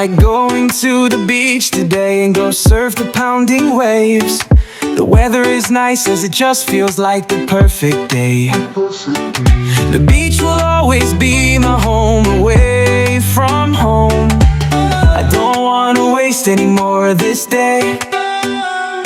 like going to the beach today and go surf the pounding waves. The weather is nice as it just feels like the perfect day. The beach will always be my home away from home. I don't wanna waste any more of this day.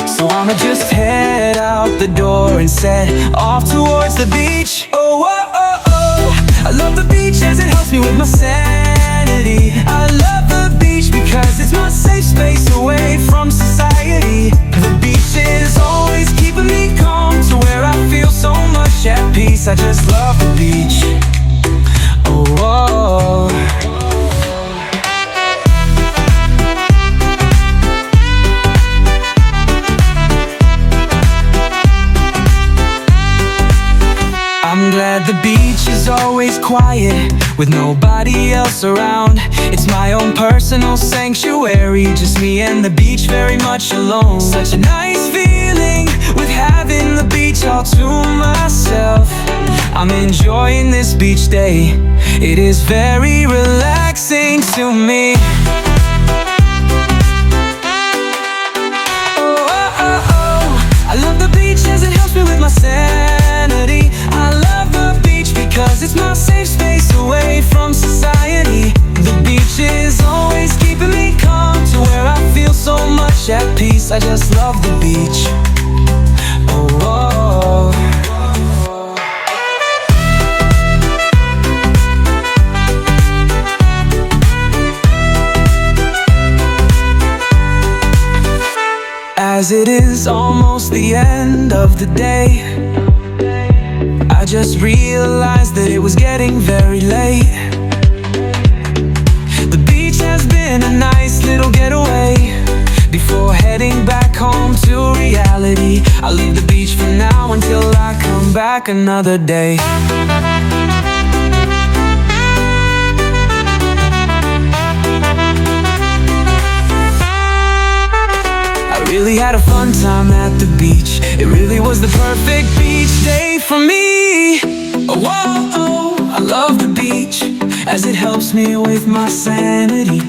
So I'ma just head out the door and set off towards the beach. Oh, oh, oh, oh. I love the beach as it helps me with my sanity. I love the beach because it's my safe space away from society. The beach is always keeping me calm to where I feel so much at peace. I just love the beach. Oh, oh. I'm glad the beach is always quiet with nobody else around. It's my own personal sanctuary, just me and the beach, very much alone. Such a nice feeling with having the beach all to myself. I'm enjoying this beach day, it is very relaxing to me. Oh, oh, oh, oh. I love the beach as it helps me with my sanity. I love the beach because it's my safe space away from society. The beach is always keeping me calm to where I feel so much at peace. I just love the beach. Oh, oh, oh. As it is almost the end of the day, I just realized that it was getting very late. The beach has been a nice little getaway. Before heading back home to reality, I'll leave the beach for now until I come back another day. Really had a fun time at the beach. It really was the perfect beach day for me. Oh, whoa, oh, I love the beach as it helps me with my sanity.